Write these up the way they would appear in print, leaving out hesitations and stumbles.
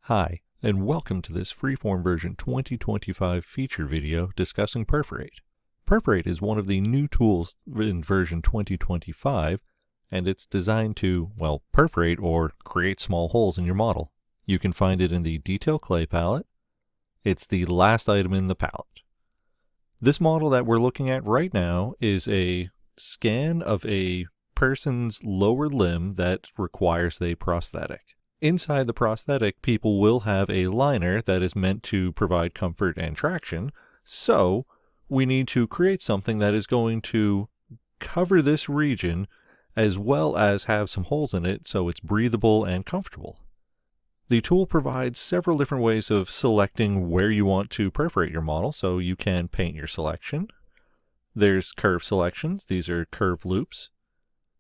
Hi, and welcome to this Freeform version 2025 feature video discussing Perforate. Perforate is one of the new tools in version 2025, and it's designed to, well, perforate or create small holes in your model. You can find it in the Detail Clay palette. It's the last item in the palette. This model that we're looking at right now is a scan of a person's lower limb that requires a prosthetic. Inside the prosthetic, people will have a liner that is meant to provide comfort and traction, so we need to create something that is going to cover this region as well as have some holes in it so it's breathable and comfortable. The tool provides several different ways of selecting where you want to perforate your model, so you can paint your selection. There's curve selections, these are curve loops.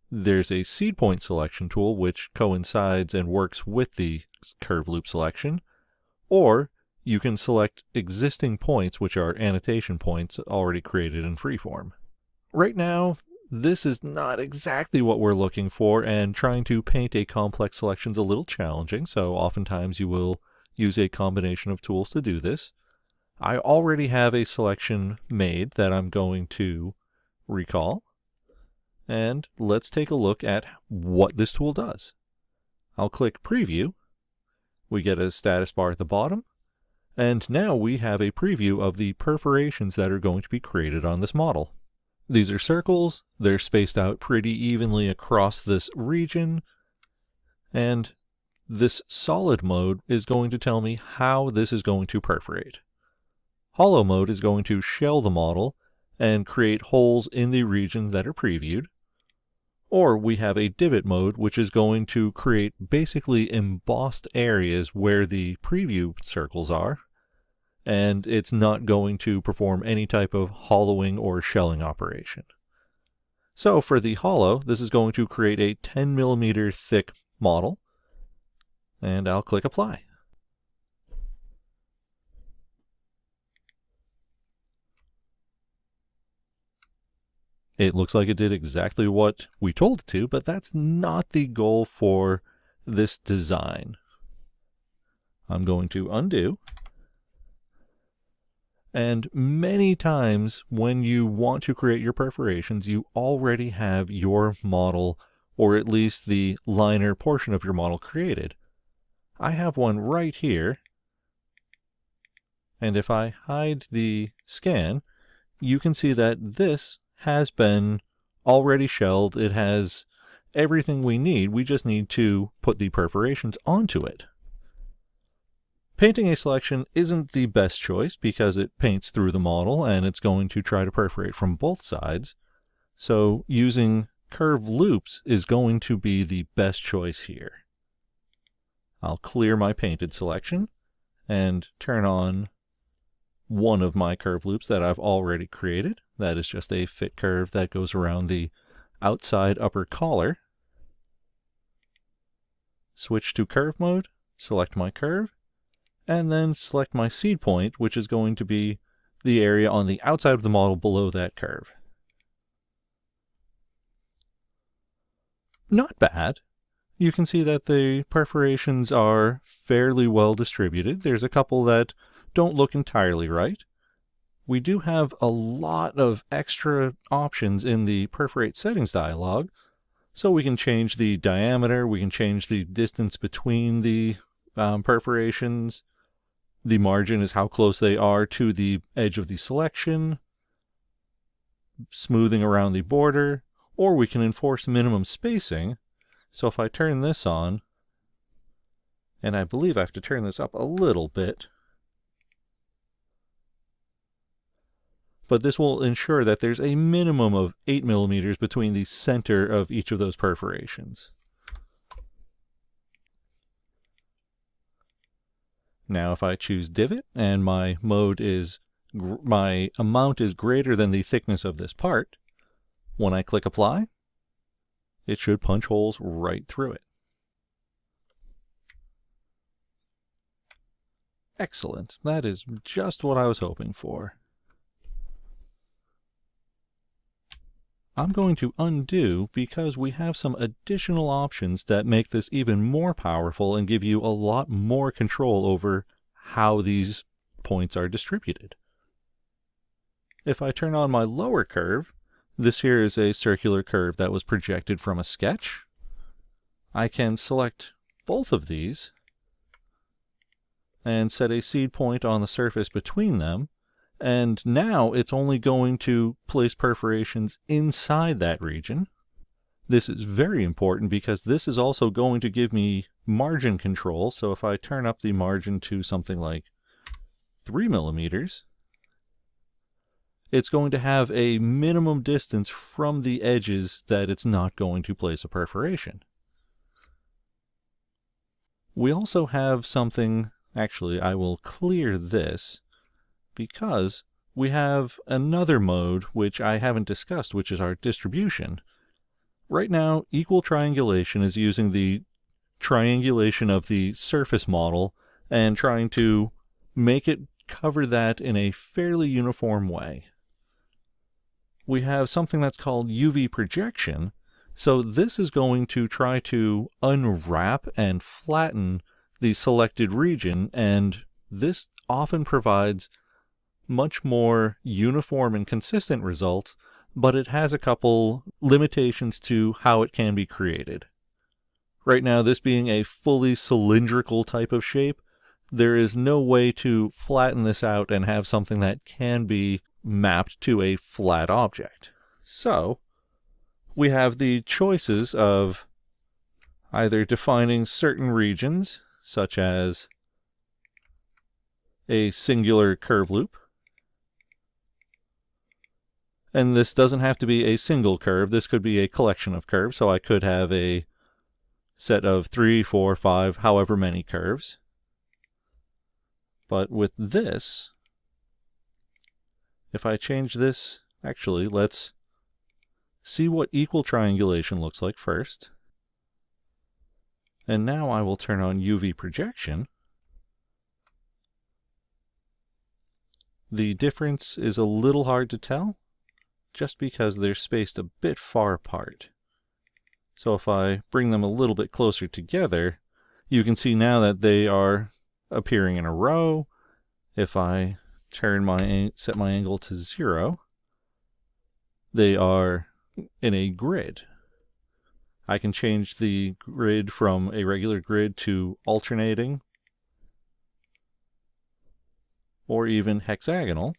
There's a seed point selection tool which coincides and works with the curve loop selection, or you can select existing points which are annotation points already created in Freeform. Right now, this is not exactly what we're looking for, and trying to paint a complex selection is a little challenging, so oftentimes you will use a combination of tools to do this. I already have a selection made that I'm going to recall. And let's take a look at what this tool does. I'll click Preview. We get a status bar at the bottom. And now we have a preview of the perforations that are going to be created on this model. These are circles. They're spaced out pretty evenly across this region. And this solid mode is going to tell me how this is going to perforate. Hollow mode is going to shell the model and create holes in the regions that are previewed. Or we have a divot mode, which is going to create basically embossed areas where the preview circles are, and it's not going to perform any type of hollowing or shelling operation. So for the hollow, this is going to create a 10 millimeter thick model, and I'll click Apply. It looks like it did exactly what we told it to, but that's not the goal for this design. I'm going to undo. And many times when you want to create your perforations, you already have your model, or at least the liner portion of your model created. I have one right here. And if I hide the scan, you can see that this has been already shelled. It has everything we need. We just need to put the perforations onto it. Painting a selection isn't the best choice because it paints through the model and it's going to try to perforate from both sides. So using curve loops is going to be the best choice here. I'll clear my painted selection and turn on one of my curve loops that I've already created. That is just a fit curve that goes around the outside upper collar. Switch to curve mode, select my curve, and then select my seed point, which is going to be the area on the outside of the model below that curve. Not bad. You can see that the perforations are fairly well distributed. There's a couple that don't look entirely right. We do have a lot of extra options in the Perforate settings dialog, so we can change the diameter, we can change the distance between the perforations. The margin is how close they are to the edge of the selection, smoothing around the border, or we can enforce minimum spacing. So if I turn this on, and I believe I have to turn this up a little bit, but this will ensure that there's a minimum of 8 millimeters between the center of each of those perforations. Now if I choose divot and my amount is greater than the thickness of this part, when I click Apply, it should punch holes right through it. Excellent. That is just what I was hoping for. I'm going to undo because we have some additional options that make this even more powerful and give you a lot more control over how these points are distributed. If I turn on my lower curve, this here is a circular curve that was projected from a sketch. I can select both of these and set a seed point on the surface between them. And now it's only going to place perforations inside that region. This is very important because this is also going to give me margin control. So if I turn up the margin to something like 3 millimeters, it's going to have a minimum distance from the edges that it's not going to place a perforation. We also have something, actually I will clear this, because we have another mode which I haven't discussed, which is our distribution. Right now, equal triangulation is using the triangulation of the surface model and trying to make it cover that in a fairly uniform way. We have something that's called UV projection, so this is going to try to unwrap and flatten the selected region, and this often provides much more uniform and consistent results, but it has a couple limitations to how it can be created. Right now, this being a fully cylindrical type of shape, there is no way to flatten this out and have something that can be mapped to a flat object. So, we have the choices of either defining certain regions, such as a singular curve loop. And this doesn't have to be a single curve. This could be a collection of curves. So I could have a set of 3, 4, 5, however many curves. But with this, if I change this, actually, let's see what equal triangulation looks like first. And now I will turn on UV projection. The difference is a little hard to tell, just because they're spaced a bit far apart. So if I bring them a little bit closer together, you can see now that they are appearing in a row. If I set my angle to 0, they are in a grid. I can change the grid from a regular grid to alternating, or even hexagonal.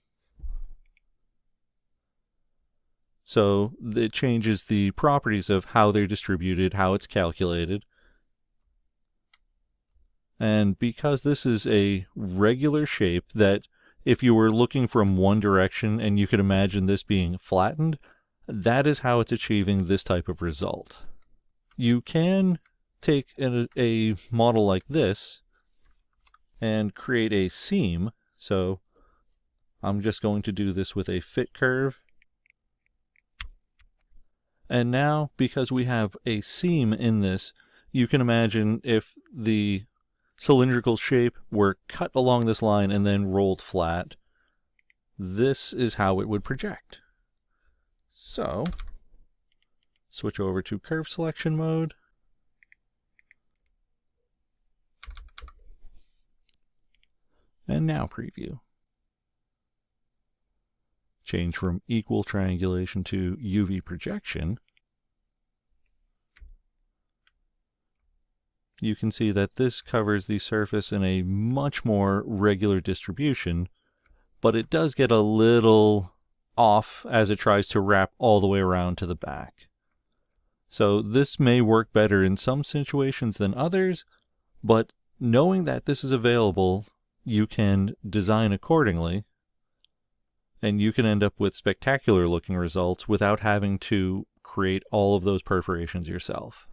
So it changes the properties of how they're distributed, how it's calculated. And because this is a regular shape that if you were looking from one direction and you could imagine this being flattened, that is how it's achieving this type of result. You can take a model like this and create a seam. So I'm just going to do this with a fit curve. And now, because we have a seam in this, you can imagine if the cylindrical shape were cut along this line and then rolled flat, this is how it would project. So, switch over to curve selection mode. And now preview. Change from equal triangulation to UV projection. You can see that this covers the surface in a much more regular distribution, but it does get a little off as it tries to wrap all the way around to the back. So this may work better in some situations than others, but knowing that this is available, you can design accordingly, and you can end up with spectacular looking results without having to create all of those perforations yourself.